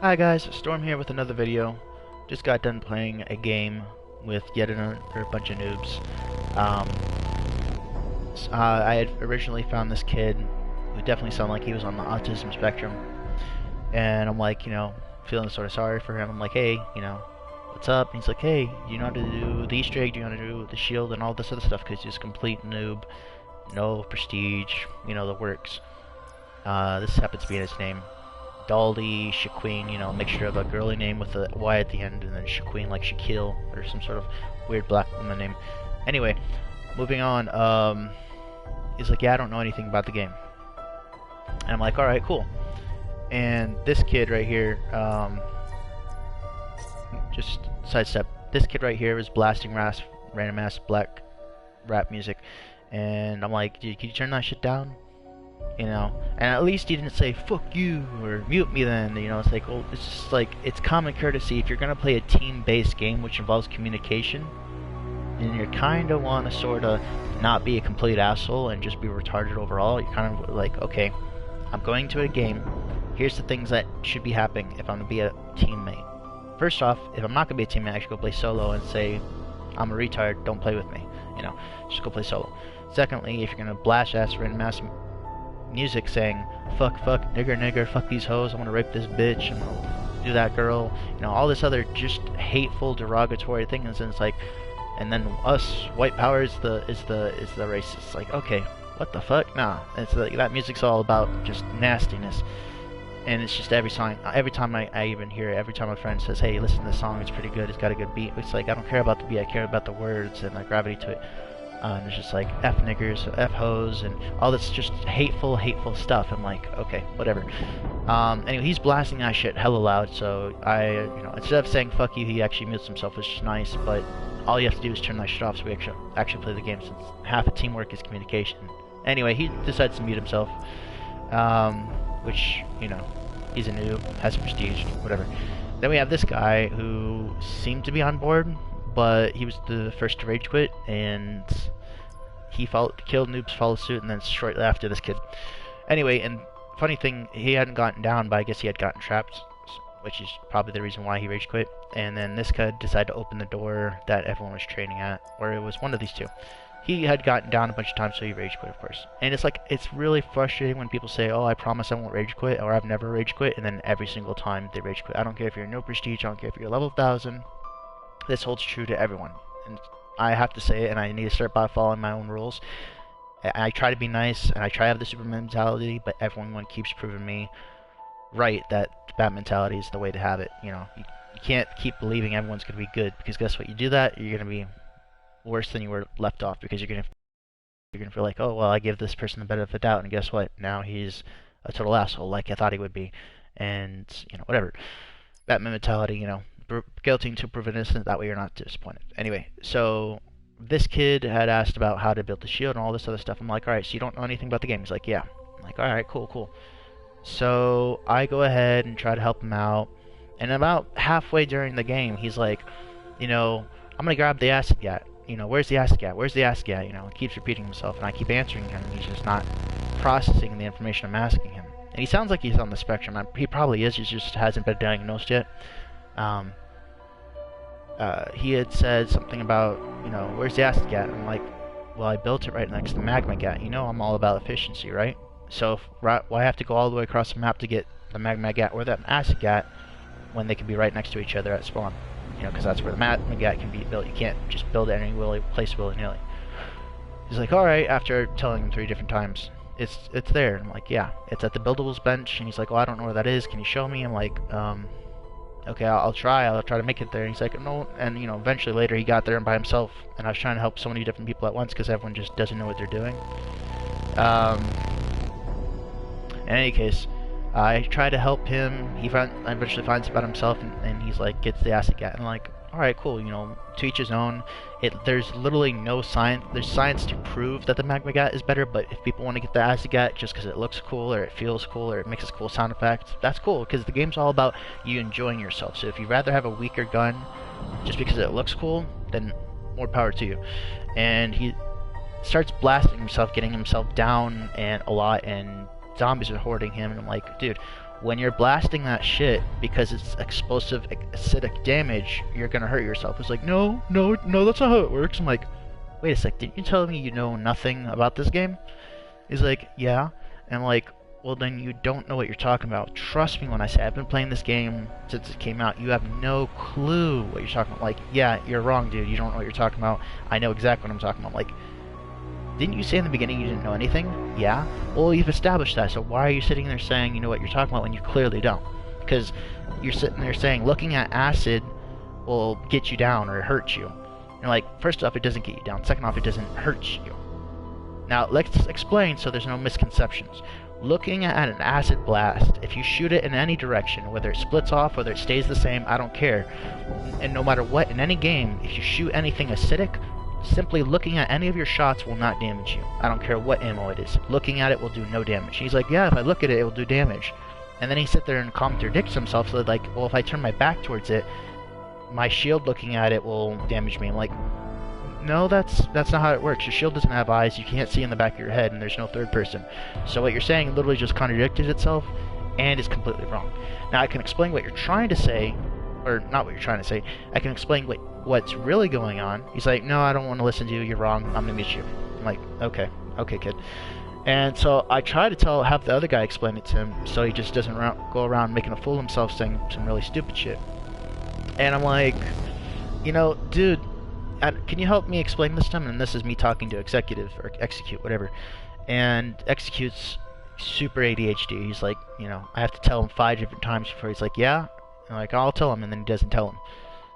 Hi guys, Storm here with another video. Just got done playing a game with yet another bunch of noobs. Um, I had originally found this kid who definitely sounded like he was on the autism spectrum, and I'm like, feeling sort of sorry for him. I'm like, hey, what's up? And he's like, hey, do you know how to do the Easter egg? Do you know how to do the shield and all this other stuff? Because he's a complete noob, no prestige, the works. This happens to be his name. Daldy, Shaqueen, mixture of a girly name with a Y at the end, and then Shaqueen like Shaquille, or some sort of weird black woman name. Anyway, moving on, he's like, yeah, I don't know anything about the game. And I'm like, alright, cool. And this kid right here, just sidestep, this kid right here was blasting random ass black rap music. And I'm like, dude, can you turn that shit down? And at least he didn't say fuck you or mute me then. It's like, well, it's just like, it's common courtesy if you're gonna play a team-based game which involves communication, and you kind of want to sort of not be a complete asshole and just be retarded overall. You're kind of like, okay, I'm going to a game, here's the things that should be happening if I'm gonna be a teammate. First off, if I'm not gonna be a teammate, I should go play solo and say, I'm a retard, don't play with me, just go play solo. Secondly, if you're gonna blast random ass music saying fuck, nigger, fuck these hoes, I'm gonna rape this bitch, I'm gonna do that girl, all this other just hateful, derogatory things, and it's like, and then us, white power is the racist. Like, okay, what the fuck? Nah, it's like that music's all about just nastiness, and it's just every time I even hear it, every time a friend says, hey, listen to this song, it's pretty good, it's got a good beat, it's like, I don't care about the beat, I care about the words and the gravity to it. And it's just like F niggers, F hoes, and all this just hateful stuff. I'm like, okay, whatever. Anyway, he's blasting that shit hella loud, so I, instead of saying fuck you, he actually mutes himself, which is nice, but all you have to do is turn that shit off so we actually play the game, since half of teamwork is communication. Anyway, he decides to mute himself, which, he's a noob, has prestige, whatever. Then we have this guy who seemed to be on board, but he was the first to rage quit, and he killed noobs, followed suit, and then shortly after this kid. Anyway, and funny thing, he hadn't gotten down, but I guess he had gotten trapped, which is probably the reason why he rage quit. And then this kid decided to open the door that everyone was training at, or it was one of these two. He had gotten down a bunch of times, so he rage quit, of course. And it's like, it's really frustrating when people say, oh, I promise I won't rage quit, or I've never rage quit, and then every single time they rage quit. I don't care if you're no prestige, I don't care if you're level 1000. This holds true to everyone, and I have to say it, and I need to start by following my own rules. I try to be nice, and I try to have the super mentality, but everyone keeps proving me right that bad mentality is the way to have it. You can't keep believing everyone's going to be good, because guess what? You do that, you're going to be worse than you were left off, because you're going to feel like, oh, well, I give this person the benefit of the doubt, and guess what? Now he's a total asshole, like I thought he would be, and, whatever. Batman mentality, guilty until proven innocent, that way you're not disappointed. Anyway, so this kid had asked about how to build the shield and all this other stuff. I'm like, alright, so you don't know anything about the game? He's like, yeah. I'm like, alright, cool. So I go ahead and try to help him out, and about halfway during the game, he's like, I'm gonna grab the acid gat. Where's the acid gat? Where's the acid gat? He keeps repeating himself, and I keep answering him, and he's just not processing the information I'm asking him. And he sounds like he's on the spectrum. He probably is, he just hasn't been diagnosed yet. He had said something about, where's the acid gat? I'm like, well, I built it right next to the magma gat. I'm all about efficiency, right? So why have to go all the way across the map to get the magma gat or that acid gat when they can be right next to each other at spawn? Because that's where the magma gat can be built. You can't just build it any place willy-nilly. He's like, alright, after telling him 3 different times. It's there. I'm like, yeah, it's at the buildables bench. And he's like, well, I don't know where that is. Can you show me? I'm like, okay, I'll try to make it there. And he's like, no, and eventually later he got there and by himself, and I was trying to help so many different people at once because everyone just doesn't know what they're doing. In any case, I try to help him. He eventually finds about himself, and he's like, gets the acid gat, and I'm like, alright, cool, to each his own. There's literally no science. There's science to prove that the magma gat is better, but if people want to get the acid gat just because it looks cool, or it feels cool, or it makes cool sound effects, that's cool, because the game's all about you enjoying yourself. So if you'd rather have a weaker gun just because it looks cool, then more power to you. And he starts blasting himself, getting himself down and a lot, and zombies are hoarding him, and I'm like, dude, when you're blasting that shit because it's explosive acidic damage, you're gonna hurt yourself. It's like, no, no, no, that's not how it works. I'm like, wait a sec, didn't you tell me you know nothing about this game? He's like, yeah. And I'm like, well then you don't know what you're talking about. Trust me when I say I've been playing this game since it came out. You have no clue what you're talking about. Like, yeah, you're wrong, dude. You don't know what you're talking about. I know exactly what I'm talking about. Like, didn't you say in the beginning you didn't know anything? Yeah? Well, you've established that, so why are you sitting there saying you know what you're talking about when you clearly don't? Because you're sitting there saying looking at acid will get you down or hurt you. And like, first off, it doesn't get you down. Second off, it doesn't hurt you. Now, let's explain so there's no misconceptions. Looking at an acid blast, if you shoot it in any direction, whether it splits off, whether it stays the same, I don't care. And no matter what, in any game, if you shoot anything acidic, simply looking at any of your shots will not damage you. I don't care what ammo it is. Looking at it will do no damage. He's like, yeah, if I look at it, it will do damage. And then he sit there and contradicts himself, so like, well, if I turn my back towards it, my shield looking at it will damage me. I'm like, no, that's not how it works. Your shield doesn't have eyes, you can't see in the back of your head, and there's no third person. So what you're saying literally just contradicted itself, and is completely wrong. Now I can explain what you're trying to say, or not what you're trying to say, I can explain what's really going on. He's like, no, I don't want to listen to you, you're wrong, I'm gonna meet you. I'm like, okay, kid. And so I try to have the other guy explain it to him, so he just doesn't go around making a fool of himself saying some really stupid shit. And I'm like, you know, dude, can you help me explain this to him? And this is me talking to executive, or execute, whatever. And execute's super ADHD. He's like, you know, I have to tell him 5 different times before he's like, yeah? I'm like, I'll tell him, and then he doesn't tell him.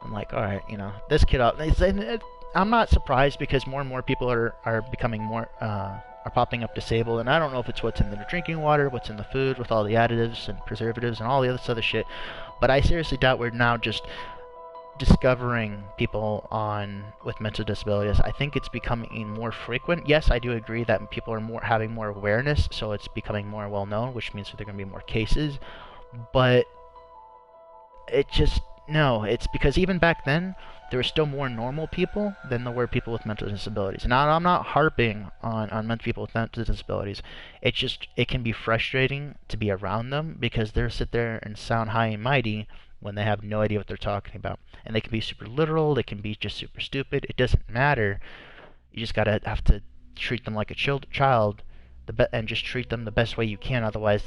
I'm like, alright, you know, this kid, I'm not surprised because more and more people are becoming more, are popping up disabled, and I don't know if it's what's in the drinking water, what's in the food, with all the additives and preservatives and all the other shit, but I seriously doubt we're now just discovering people with mental disabilities. I think it's becoming more frequent. Yes, I do agree that people are having more awareness, so it's becoming more well known, which means that there are going to be more cases, but it's because even back then there were still more normal people than there were people with mental disabilities. Now, I'm not harping on people with mental disabilities. It's just, it can be frustrating to be around them because they'll sit there and sound high and mighty when they have no idea what they're talking about. And they can be super literal, they can be just super stupid. It doesn't matter. You just have to treat them like a child, and just treat them the best way you can. Otherwise,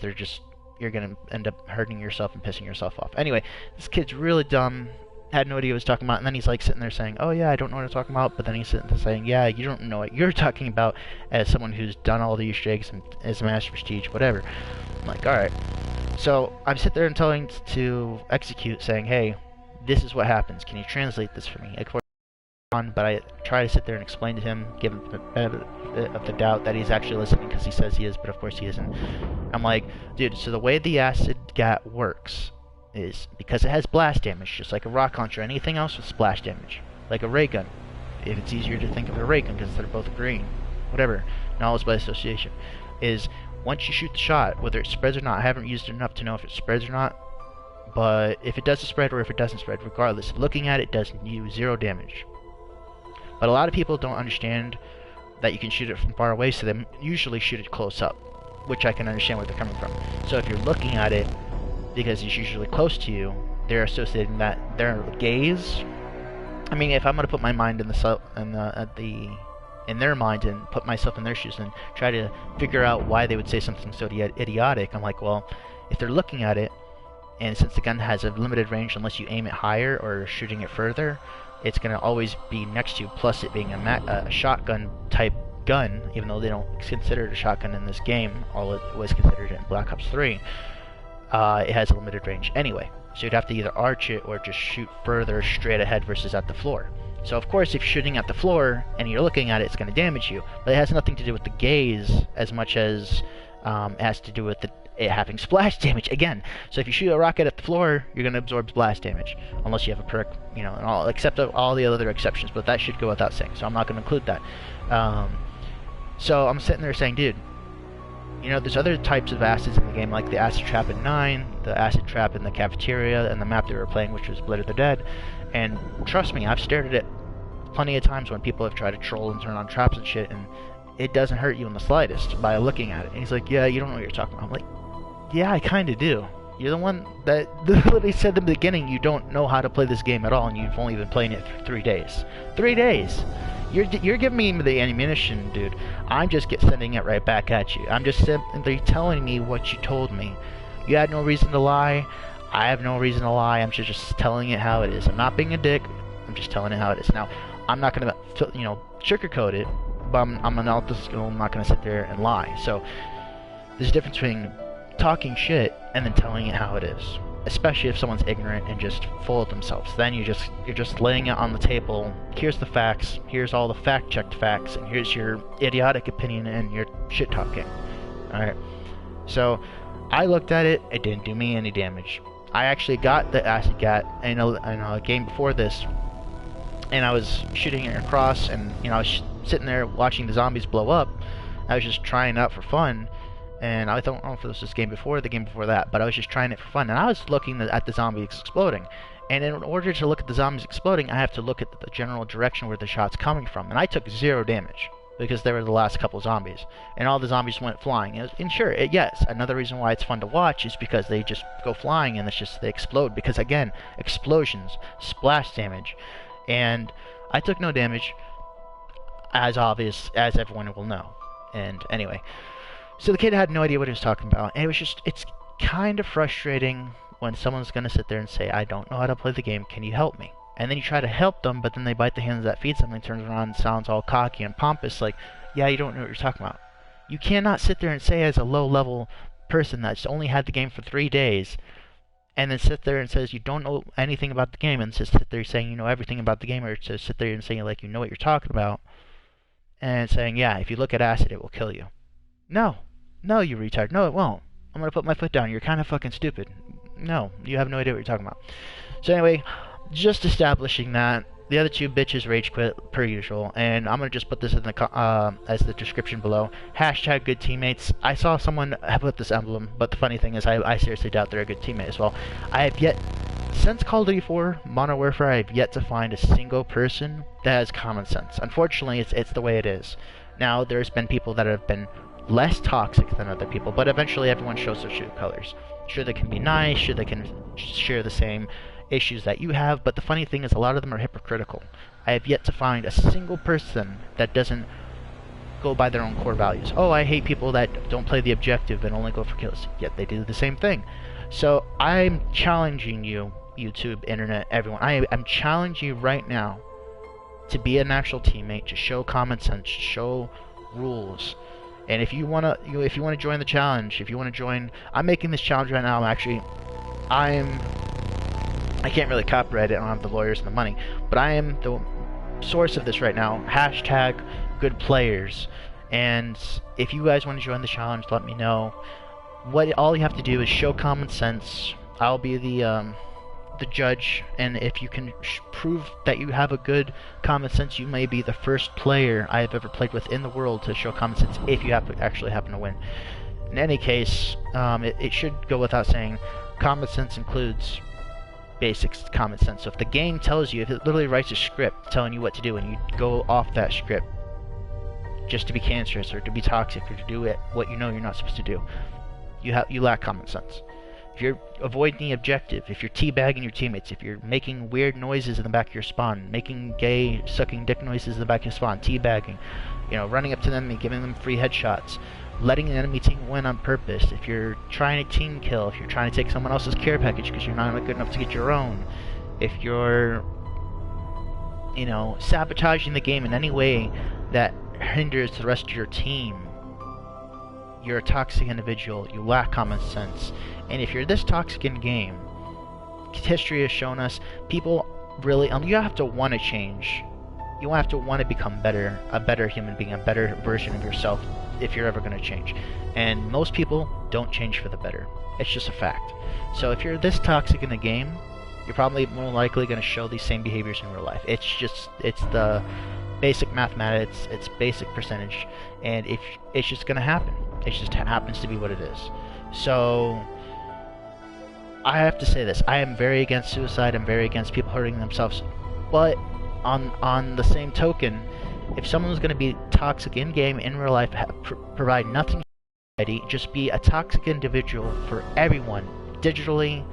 you're gonna end up hurting yourself and pissing yourself off. Anyway, this kid's really dumb, had no idea what he was talking about, and then he's like sitting there saying, oh yeah, I don't know what I'm talking about, but then he's sitting there saying, yeah, you don't know what you're talking about, as someone who's done all these eggs and is a master prestige, whatever. I'm like, alright. So I'm sitting there and telling to execute, saying, hey, this is what happens, can you translate this for me? But I try to sit there and explain to him, give him the benefit of the doubt that he's actually listening, because he says he is, but of course he isn't. I'm like, dude, so the way the acid gat works is because it has blast damage, just like a rock launcher, anything else with splash damage, like a ray gun. If it's easier to think of a ray gun because they're both green, whatever, knowledge by association, is once you shoot the shot, whether it spreads or not, I haven't used it enough to know if it spreads or not, but if it doesn't spread or if it doesn't spread, regardless, looking at it does you 0 damage. But a lot of people don't understand that you can shoot it from far away, so they usually shoot it close up, which I can understand where they're coming from. So if you're looking at it, because it's usually close to you, they're associating that their gaze. I mean, if I'm gonna put my mind in their mind and put myself in their shoes and try to figure out why they would say something so idiotic, I'm like, well, if they're looking at it, and since the gun has a limited range unless you aim it higher or shooting it further, it's going to always be next to you, plus it being a shotgun type gun, even though they don't consider it a shotgun in this game, all it was considered in Black Ops 3, it has a limited range anyway. So you'd have to either arch it or just shoot further straight ahead versus at the floor. So of course if you're shooting at the floor and you're looking at it, it's going to damage you, but it has nothing to do with the gaze as much as it has to do with it having splash damage again. So if you shoot a rocket at the floor, you're going to absorb splash damage, unless you have a perk, you know, and except all the other exceptions, but that should go without saying, so I'm not going to include that. So I'm sitting there saying, dude, you know, there's other types of acids in the game, like the acid trap in 9, the acid trap in the cafeteria, and the map they were playing, which was Blood of the Dead, and trust me, I've stared at it plenty of times when people have tried to troll and turn on traps and shit, and it doesn't hurt you in the slightest by looking at it. And he's like, yeah, you don't know what you're talking about. I'm like, yeah, I kind of do. You're the one that literally said in the beginning you don't know how to play this game at all, and you've only been playing it for 3 days. 3 days! You're giving me the ammunition, dude. I'm just sending it right back at you. I'm just simply telling me what you told me. You had no reason to lie. I have no reason to lie. I'm just telling it how it is. I'm not being a dick. I'm just telling it how it is. Now, I'm not gonna, sugarcoat it, but I'm not gonna sit there and lie. So there's a difference between talking shit and then telling it how it is. Especially if someone's ignorant and just full of themselves. Then you're just laying it on the table. Here's the facts. Here's all the fact-checked facts, and here's your idiotic opinion and your shit talking. All right. So I looked at it. It didn't do me any damage. I actually got the acid gat in a game before this, and I was shooting it across, and I was sitting there watching the zombies blow up. I was just trying it out for fun, and I don't know if this was the game before that, but I was just trying it for fun, and I was looking at the zombies exploding. And in order to look at the zombies exploding, I have to look at the general direction where the shot's coming from, and I took 0 damage because they were the last couple zombies, and all the zombies went flying. And sure, yes, another reason why it's fun to watch is because they just go flying and they explode, because again, explosions, splash damage, and I took no damage, as obvious as everyone will know. And anyway, so the kid had no idea what he was talking about, and it's kind of frustrating when someone's gonna sit there and say, I don't know how to play the game, can you help me? And then you try to help them, but then they bite the hands that feed them and turns around and sounds all cocky and pompous like, yeah, you don't know what you're talking about. You cannot sit there and say, as a low-level person that's only had the game for 3 days, and then sit there and says you don't know anything about the game, and just sit there saying you know everything about the game, or to sit there and saying like you know what you're talking about, and saying, yeah, if you look at acid, it will kill you. No, you retard. No, it won't. I'm gonna put my foot down. You're kind of fucking stupid. No, you have no idea what you're talking about. So anyway, just establishing that. The other 2 bitches rage quit per usual, and I'm gonna just put this in the as the description below. Hashtag good teammates. I saw someone put this emblem, but the funny thing is, I seriously doubt they're a good teammate as well. I have yet, since Call of Duty 4 Modern Warfare, I have yet to find a single person that has common sense. Unfortunately, it's the way it is. Now, there's been people that have been less toxic than other people, but eventually everyone shows their true colors. Sure, they can be nice, sure they can share the same issues that you have, but the funny thing is a lot of them are hypocritical. I have yet to find a single person that doesn't go by their own core values. Oh, I hate people that don't play the objective and only go for kills, yet they do the same thing. So I'm challenging you, YouTube, internet, everyone. I'm challenging you right now to be an actual teammate, to show common sense, to show rules. And if you wanna join the challenge, if you wanna join, I'm making this challenge right now. I can't really copyright it. I don't have the lawyers and the money, but I am the source of this right now. Hashtag good players. And if you guys want to join the challenge, let me know. All you have to do is show common sense. I'll be the judge, and if you can prove that you have a good common sense, you may be the first player I have ever played with in the world to show common sense if you actually happen to win. In any case, it should go without saying, common sense includes basic common sense. So if the game tells you, if it literally writes a script telling you what to do, and you go off that script just to be cancerous or to be toxic or to do what you know you're not supposed to do, you lack common sense. If you're avoiding the objective, if you're teabagging your teammates, if you're making weird noises in the back of your spawn, making gay sucking dick noises in the back of your spawn, teabagging, running up to them and giving them free headshots, letting an enemy team win on purpose, if you're trying to team kill, if you're trying to take someone else's care package because you're not good enough to get your own, if you're, sabotaging the game in any way that hinders the rest of your team, you're a toxic individual, you lack common sense. And if you're this toxic in game, history has shown us, people really, you have to want to change. You have to want to become better, a better human being, a better version of yourself, if you're ever going to change. And most people don't change for the better. It's just a fact. So if you're this toxic in the game, you're probably more likely going to show these same behaviors in real life. It's the basic mathematics, it's basic percentage, and it's just going to happen. It just happens to be what it is. So I have to say this, I am very against suicide, I'm very against people hurting themselves, but on the same token, if someone's going to be toxic in-game, in real life, provide nothing to society, just be a toxic individual for everyone, digitally,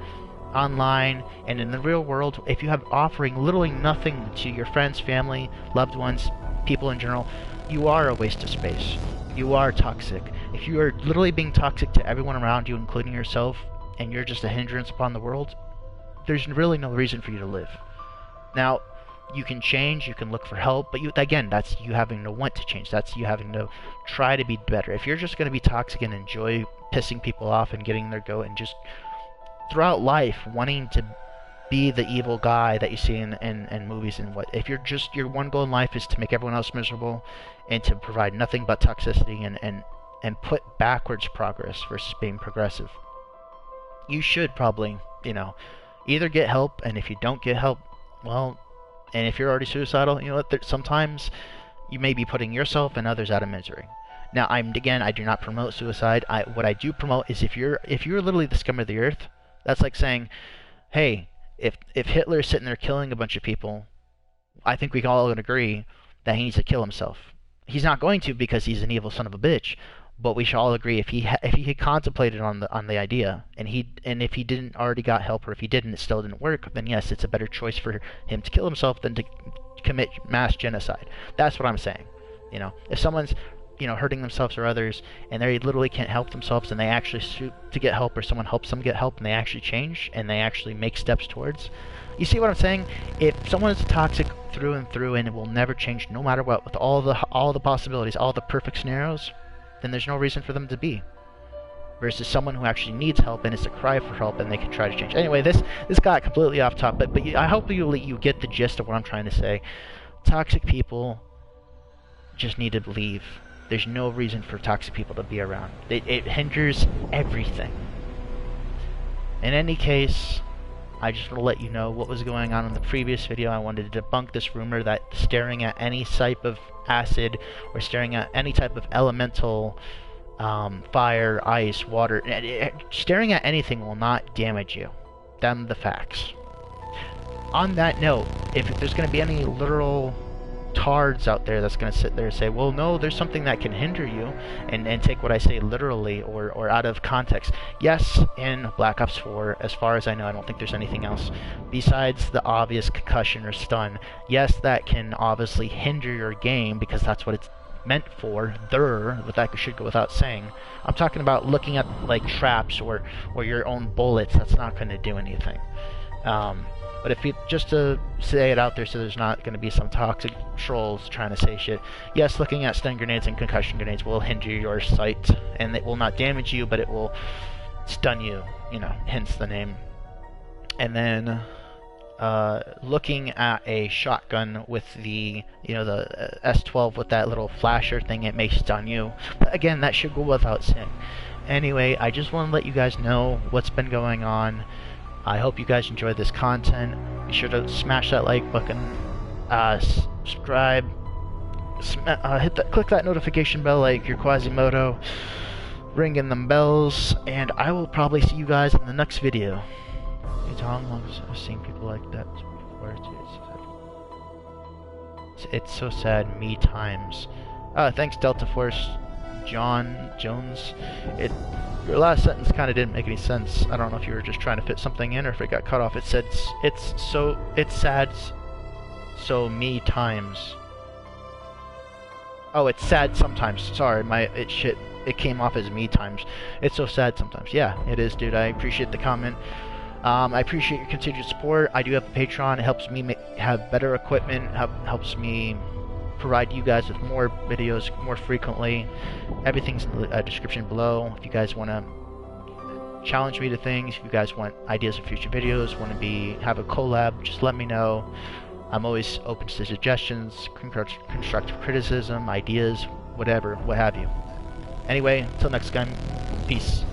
online, and in the real world, if you have offering literally nothing to your friends, family, loved ones, people in general, you are a waste of space. You are toxic. If you are literally being toxic to everyone around you, including yourself, and you're just a hindrance upon the world, there's really no reason for you to live. Now, you can change, you can look for help, but again, that's you having to want to change. That's you having to try to be better. If you're just going to be toxic and enjoy pissing people off and getting their goat and just throughout life wanting to be the evil guy that you see in movies and what, if your one goal in life is to make everyone else miserable and to provide nothing but toxicity and put backwards progress versus being progressive, you should probably, either get help, and if you don't get help, well, and if you're already suicidal, you know what, sometimes you may be putting yourself and others out of misery. Now, I do not promote suicide. What I do promote is if you're literally the scum of the earth, that's like saying, hey, if Hitler's sitting there killing a bunch of people, I think we can all agree that he needs to kill himself. He's not going to because he's an evil son of a bitch, but we should all agree if he had contemplated on the idea and if he didn't already got help, or if he didn't, it still didn't work, then yes, it's a better choice for him to kill himself than to commit mass genocide. That's what I'm saying. If someone's hurting themselves or others, and they literally can't help themselves, and they actually shoot to get help, or someone helps them get help, and they actually change, and they actually make steps towards. You see what I'm saying? If someone is toxic through and through, and it will never change, no matter what, with all the possibilities, all the perfect scenarios, then there's no reason for them to be. Versus someone who actually needs help, and it's a cry for help, and they can try to change. Anyway, this got completely off topic, but I hope you get the gist of what I'm trying to say. Toxic people just need to leave. There's no reason for toxic people to be around. It hinders everything. In any case, I just want to let you know what was going on in the previous video. I wanted to debunk this rumor that staring at any type of acid or staring at any type of elemental fire, ice, water, staring at anything will not damage you. Them the facts. On that note, if there's going to be any literal tards out there that's going to sit there and say, well, no, there's something that can hinder you, and take what I say literally or out of context. Yes, in Black Ops 4, as far as I know, I don't think there's anything else besides the obvious concussion or stun. Yes, that can obviously hinder your game because that's what it's meant for, but that should go without saying. I'm talking about looking at like traps or your own bullets. That's not going to do anything. But if you, just to say it out there so there's not going to be some toxic trolls trying to say shit, yes, looking at stun grenades and concussion grenades will hinder your sight, and it will not damage you, but it will stun you, hence the name. And then looking at a shotgun with the the S12 with that little flasher thing, it may stun you, but again, that should go without saying. Anyway, I just want to let you guys know what's been going on. I hope you guys enjoyed this content. Be sure to smash that like button, subscribe, click that notification bell like your Quasimodo, ring in them bells, and I will probably see you guys in the next video. I've seen people like that before. It's so sad. Me times. Thanks Delta Force, Jones. Your last sentence kind of didn't make any sense. I don't know if you were just trying to fit something in or if it got cut off. It said it's sad. So me times. Oh, it's sad sometimes. Sorry, it came off as me times. It's so sad sometimes. Yeah, it is, dude. I appreciate the comment. I appreciate your continued support. I do have a Patreon. It helps me have better equipment. Helps me provide you guys with more videos more frequently. Everything's in the description below. If you guys want to challenge me to things, if you guys want ideas of future videos, want to have a collab, just let me know. I'm always open to suggestions, constructive criticism, ideas, whatever, what have you. Anyway, until next time, peace.